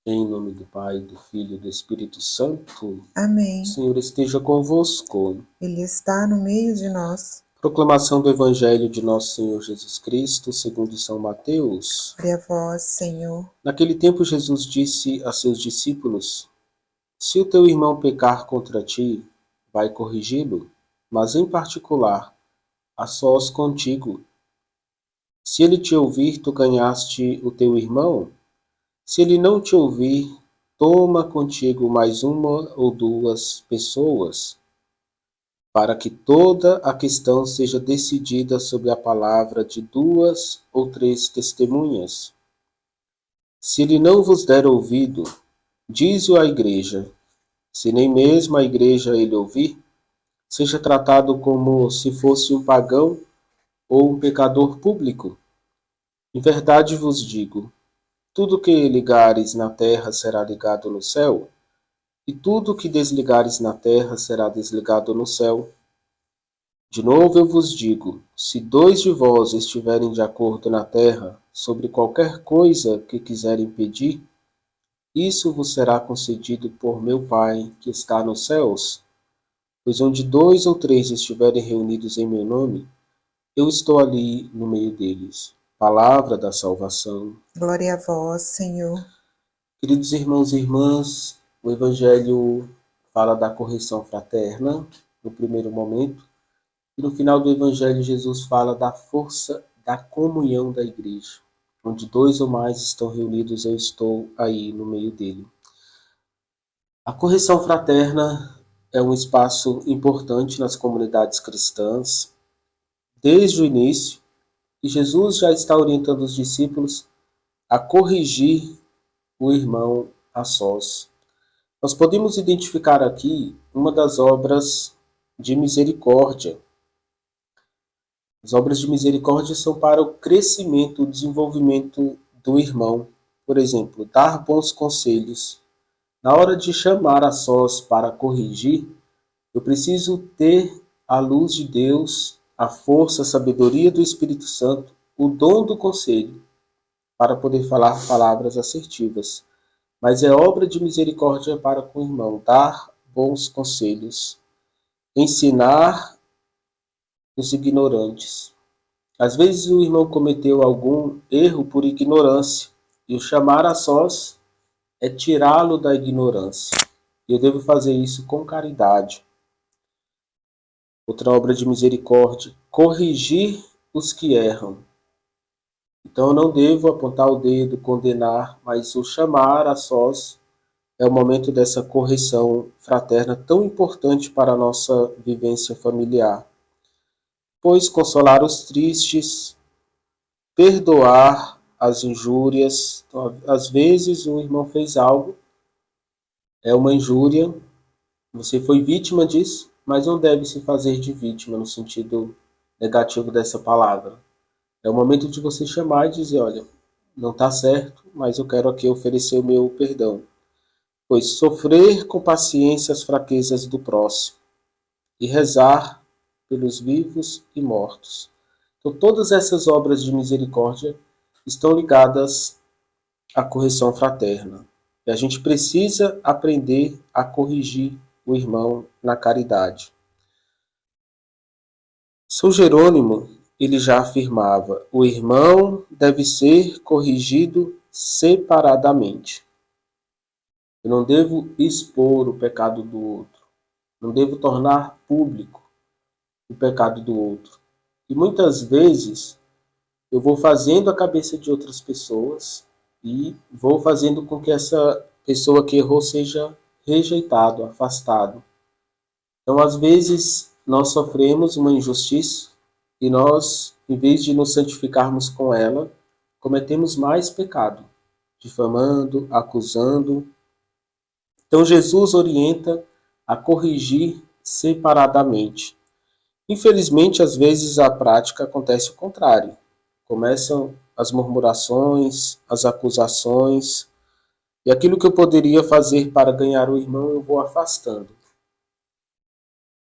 Em nome do Pai, do Filho e do Espírito Santo. Amém. O Senhor esteja convosco. Ele está no meio de nós. Proclamação do Evangelho de Nosso Senhor Jesus Cristo, segundo São Mateus. Glória a vós, Senhor. Naquele tempo, Jesus disse a seus discípulos: Se o teu irmão pecar contra ti, vai corrigi-lo, mas em particular, a sós contigo. Se ele te ouvir, tu ganhaste o teu irmão. Se ele não te ouvir, toma contigo mais uma ou duas pessoas, para que toda a questão seja decidida sob a palavra de duas ou três testemunhas. Se ele não vos der ouvido, dize-o à igreja. Se nem mesmo a igreja ele ouvir, seja tratado como se fosse um pagão ou um pecador público. Em verdade vos digo, tudo que ligares na terra será ligado no céu, e tudo que desligares na terra será desligado no céu. De novo eu vos digo, se dois de vós estiverem de acordo na terra sobre qualquer coisa que quiserem pedir, isso vos será concedido por meu Pai que está nos céus. Pois onde dois ou três estiverem reunidos em meu nome, eu estou ali no meio deles. Palavra da salvação. Glória a vós, Senhor. Queridos irmãos e irmãs, o Evangelho fala da correção fraterna, no primeiro momento, e no final do Evangelho Jesus fala da força da comunhão da igreja. Onde dois ou mais estão reunidos, eu estou aí no meio dele. A correção fraterna é um espaço importante nas comunidades cristãs. Desde o início, e Jesus já está orientando os discípulos a corrigir o irmão a sós. Nós podemos identificar aqui uma das obras de misericórdia. As obras de misericórdia são para o crescimento, o desenvolvimento do irmão. Por exemplo, dar bons conselhos. Na hora de chamar a sós para corrigir, eu preciso ter a luz de Deus, a força, a sabedoria do Espírito Santo, o dom do conselho, para poder falar palavras assertivas. Mas é obra de misericórdia para com o irmão, dar bons conselhos, ensinar os ignorantes. Às vezes o irmão cometeu algum erro por ignorância, e o chamar a sós é tirá-lo da ignorância. E eu devo fazer isso com caridade. Outra obra de misericórdia, corrigir os que erram. Então eu não devo apontar o dedo, condenar, mas o chamar a sós é o momento dessa correção fraterna tão importante para a nossa vivência familiar. Pois consolar os tristes, perdoar as injúrias. Então, às vezes o irmão fez algo, é uma injúria, você foi vítima disso, mas não deve se fazer de vítima no sentido negativo dessa palavra. É o momento de você chamar e dizer, olha, não está certo, mas eu quero aqui oferecer o meu perdão. Pois sofrer com paciência as fraquezas do próximo e rezar pelos vivos e mortos. Então, todas essas obras de misericórdia estão ligadas à correção fraterna. E a gente precisa aprender a corrigir o irmão na caridade. São Jerônimo, ele já afirmava, o irmão deve ser corrigido separadamente. Eu não devo expor o pecado do outro. Não devo tornar público o pecado do outro. E muitas vezes eu vou fazendo a cabeça de outras pessoas e vou fazendo com que essa pessoa que errou seja rejeitado, afastado. Então, às vezes, nós sofremos uma injustiça e nós, em vez de nos santificarmos com ela, cometemos mais pecado, difamando, acusando. Então, Jesus orienta a corrigir separadamente. Infelizmente, às vezes a prática acontece o contrário. Começam as murmurações, as acusações, e aquilo que eu poderia fazer para ganhar o irmão, eu vou afastando.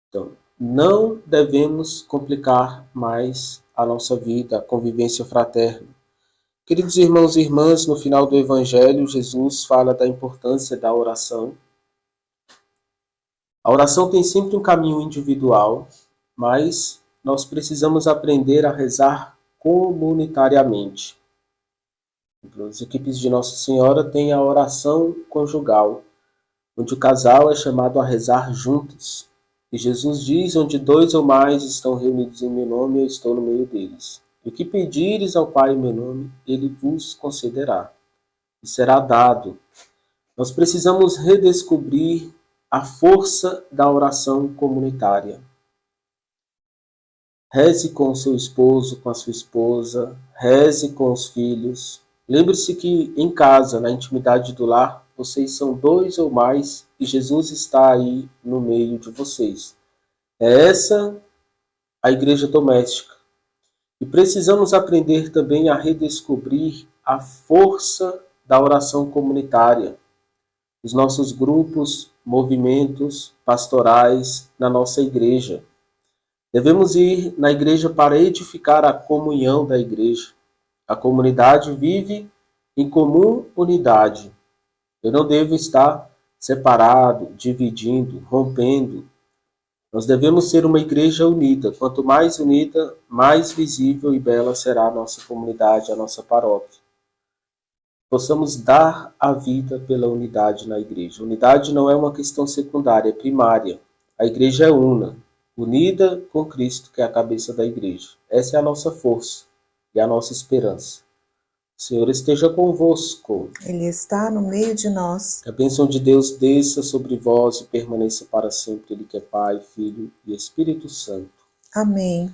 Então, não devemos complicar mais a nossa vida, a convivência fraterna. Queridos irmãos e irmãs, no final do Evangelho, Jesus fala da importância da oração. A oração tem sempre um caminho individual, mas nós precisamos aprender a rezar comunitariamente. As equipes de Nossa Senhora têm a oração conjugal, onde o casal é chamado a rezar juntos. E Jesus diz, onde 2 ou mais estão reunidos em meu nome, eu estou no meio deles. E o que pedires ao Pai em meu nome, Ele vos concederá. E será dado. Nós precisamos redescobrir a força da oração comunitária. Reze com o seu esposo, com a sua esposa, reze com os filhos. Lembre-se que em casa, na intimidade do lar, vocês são 2 ou mais e Jesus está aí no meio de vocês. É essa a igreja doméstica. E precisamos aprender também a redescobrir a força da oração comunitária. Os nossos grupos, movimentos pastorais na nossa igreja. Devemos ir na igreja para edificar a comunhão da igreja. A comunidade vive em comum unidade. Eu não devo estar separado, dividindo, rompendo. Nós devemos ser uma igreja unida. Quanto mais unida, mais visível e bela será a nossa comunidade, a nossa paróquia. Possamos dar a vida pela unidade na igreja. Unidade não é uma questão secundária, é primária. A igreja é una, unida com Cristo, que é a cabeça da igreja. Essa é a nossa força e a nossa esperança. O Senhor esteja convosco. Ele está no meio de nós. Que a bênção de Deus desça sobre vós e permaneça para sempre. Ele que é Pai, Filho e Espírito Santo. Amém.